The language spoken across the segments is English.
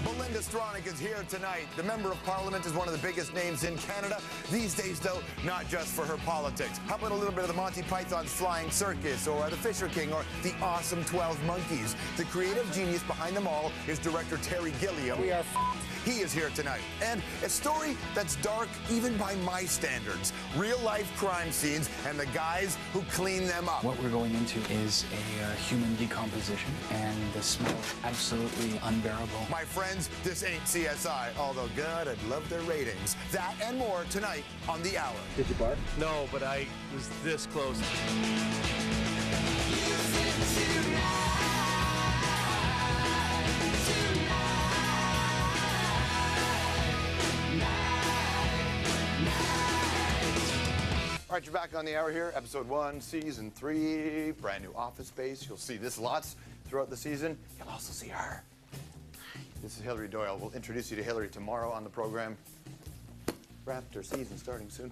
Belinda Stronach is here tonight. The Member of Parliament is one of the biggest names in Canada. These days, though, not just for her politics. How about a little bit of the Monty Python's Flying Circus, or the Fisher King, or the Awesome 12 Monkeys? The creative genius behind them all is director Terry Gilliam. We are He is here tonight. And a story that's dark even by my standards. Real-life crime scenes and the guys who clean them up. What we're going into is a human decomposition, and the smell is absolutely unbearable. My friends, this ain't CSI, although God, I'd love their ratings. That and more tonight on The Hour. Did you bark? No, but I was this close. All right, you're back on The Hour here, episode 1, season 3, brand new Office Space. You'll see this lots throughout the season. You'll also see her. This is Hillary Doyle. We'll introduce you to Hillary tomorrow on the program. Raptor season starting soon.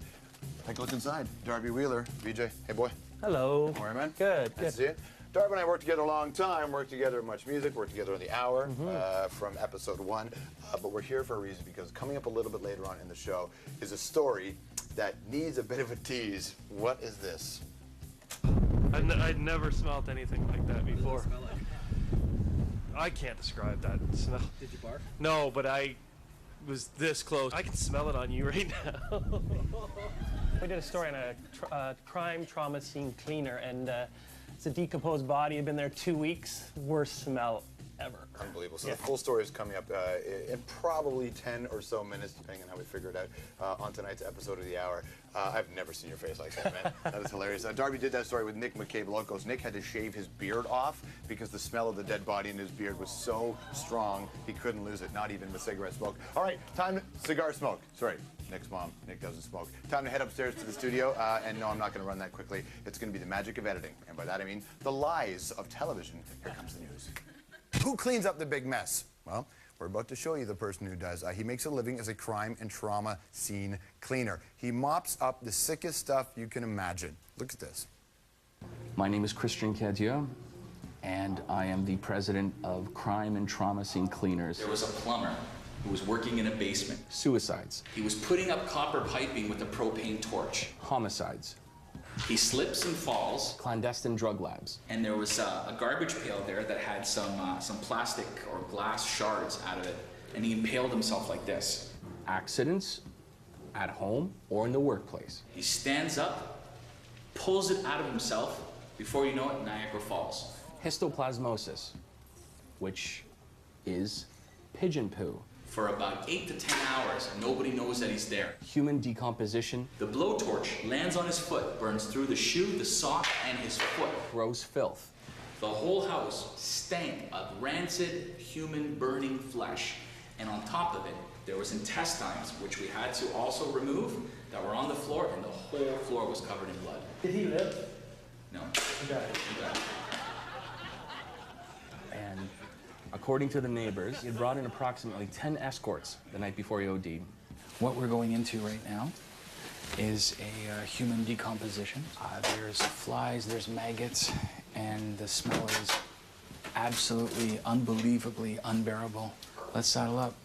Take a look inside. Darby Wheeler, VJ. Hey, boy. Hello. How are you, man? Good. Nice to see you. Darby and I worked together a long time, worked together in Much Music, worked together on The Hour from episode 1. But we're here for a reason, because coming up a little bit later on in the show is a story that needs a bit of a tease. What is this? I'd never smelled anything like that before. What does it smell like? I can't describe that smell. Did you bark? No, but I was this close. I can smell it on you right now. We did a story on a crime trauma scene cleaner, and it's a decomposed body. Had been there 2 weeks. Worst smell ever. Unbelievable. So the full story is coming up in probably 10 or so minutes, depending on how we figure it out, on tonight's episode of The Hour. I've never seen your face like that, man. That is hilarious. Darby did that story with Nick McCabe Locos. Nick had to shave his beard off because the smell of the dead body in his beard was so strong he couldn't lose it, not even with cigarette smoke. All right, time to cigar smoke. Sorry, Nick's mom. Nick doesn't smoke. Time to head upstairs to the studio, and no, I'm not going to run that quickly. It's going to be the magic of editing, and by that I mean the lies of television. Here comes the news. Who cleans up the big mess? Well, we're about to show you the person who does. He makes a living as a crime and trauma scene cleaner. He mops up the sickest stuff you can imagine. Look at this. My name is Christian Cadieux, and I am the president of Crime and Trauma Scene Cleaners. There was a plumber who was working in a basement. Suicides. He was putting up copper piping with a propane torch. Homicides. He slips and falls, Clandestine drug labs. and there was a garbage pail there that had some plastic or glass shards out of it, and he impaled himself like this. Accidents at home or in the workplace. He stands up, pulls it out of himself. Before you know it, Niagara Falls. Histoplasmosis, which is pigeon poo. For about 8 to 10 hours, nobody knows that he's there. Human decomposition. The blowtorch lands on his foot, burns through the shoe, the sock, and his foot. Gross filth. The whole house stank of rancid human burning flesh. And on top of it, there was intestines, which we had to also remove, that were on the floor, and the whole floor was covered in blood. Did he live? No. He died. He died. And according to the neighbors, he had brought in approximately 10 escorts the night before he OD'd. What we're going into right now is a human decomposition. There's flies, there's maggots, and the smell is absolutely, unbelievably unbearable. Let's saddle up.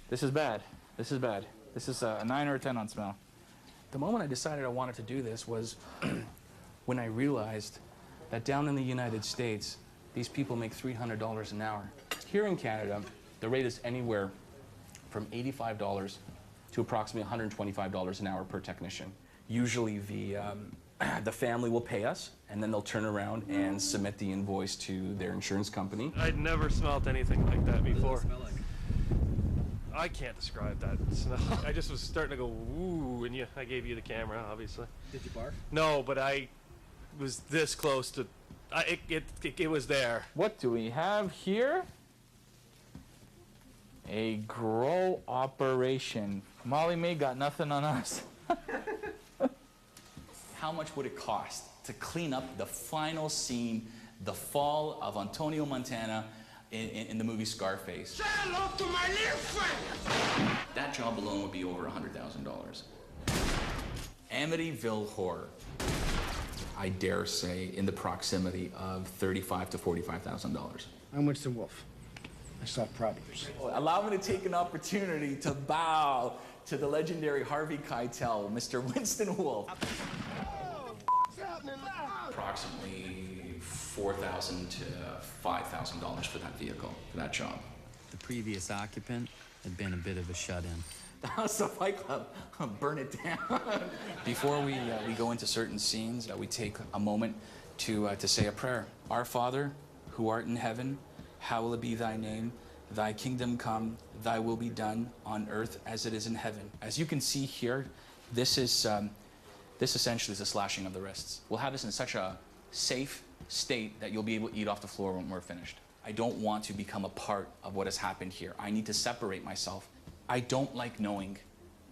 This is bad. This is bad. This is a 9 or a 10 on smell. The moment I decided I wanted to do this was when I realized that down in the United States, these people make $300 an hour. Here in Canada, the rate is anywhere from $85 to approximately $125 an hour per technician. Usually the family will pay us, and then they'll turn around and submit the invoice to their insurance company. I'd never smelled anything like that before. What does it smell like? I can't describe that smell. I just was starting to go, ooh, and I gave you the camera, obviously. Did you bark? No, but I was this close to, it was there. What do we have here? A grow operation. Molly May got nothing on us. How much would it cost to clean up the final scene, the fall of Antonio Montana in the movie Scarface? Say hello to my little friend! job alone would be over $100,000. Amityville Horror, I dare say, in the proximity of $35,000 to $45,000. I'm Winston Wolfe. I solve problems. Allow me to take an opportunity to bow to the legendary Harvey Keitel, Mr. Winston Wolfe. Approximately $4,000 to $5,000 for that vehicle, for that job. The previous occupant had been a bit of a shut-in. The House of Fight Club, burn it down. Before we go into certain scenes, we take a moment to say a prayer. Our Father, who art in heaven, hallowed be thy name. Thy kingdom come, thy will be done on earth as it is in heaven. As you can see here, this essentially is a slashing of the wrists. We'll have this in such a safe state that you'll be able to eat off the floor when we're finished. I don't want to become a part of what has happened here. I need to separate myself. I don't like knowing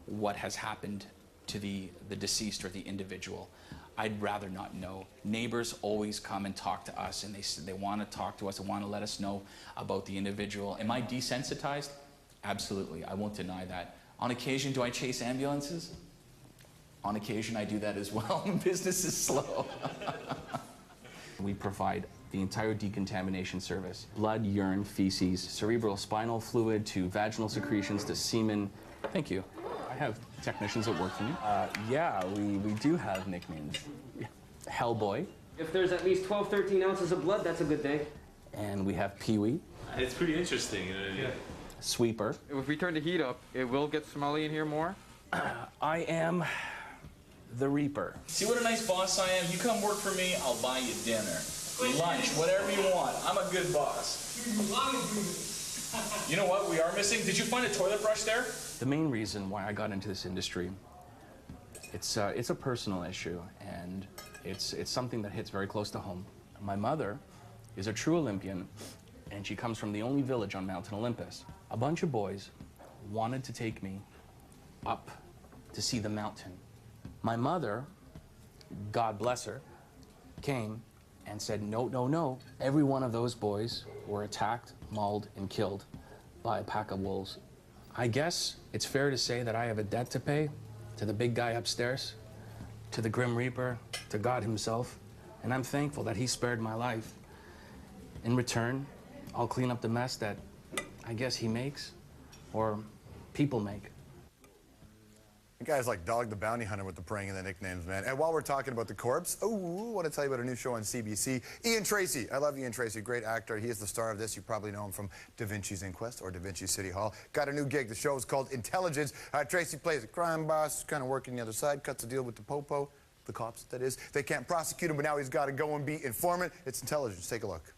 what has happened to the deceased or the individual. I'd rather not know. Neighbors always come and talk to us, and they want to talk to us and want to let us know about the individual. Am I desensitized? Absolutely, I won't deny that. On occasion, do I chase ambulances? On occasion, I do that as well. Business is slow. We provide the entire decontamination service. Blood, urine, feces, cerebral spinal fluid to vaginal secretions to semen. Thank you. I have technicians that work for me. Yeah, we do have nicknames. Hellboy. If there's at least 12, 13 ounces of blood, that's a good day. And we have Pee-wee. It's pretty interesting. Sweeper. If we turn the heat up, it will get smelly in here more. I am the Reaper. See what a nice boss I am? You come work for me, I'll buy you dinner, lunch, whatever you want. I'm a good boss. You know what we are missing? Did you find a toilet brush there? The main reason why I got into this industry, it's a personal issue, and it's something that hits very close to home. My mother is a true Olympian, and she comes from the only village on Mountain Olympus. A bunch of boys wanted to take me up to see the mountain. My mother, God bless her, came and said, no, no, no. Every one of those boys were attacked, mauled, and killed by a pack of wolves. I guess it's fair to say that I have a debt to pay to the big guy upstairs, to the Grim Reaper, to God himself, and I'm thankful that he spared my life. In return, I'll clean up the mess that I guess he makes, or people make. You guys like Dog the Bounty Hunter with the praying and the nicknames, man. And while we're talking about the corpse, I want to tell you about a new show on CBC. Ian Tracy. I love Ian Tracy, great actor. He is the star of this. You probably know him from Da Vinci's Inquest or Da Vinci City Hall. Got a new gig. The show is called Intelligence. Tracy plays a crime boss, kind of working the other side, cuts a deal with the popo, the cops, that is. They can't prosecute him, but now he's got to go and be informant. It's Intelligence. Take a look.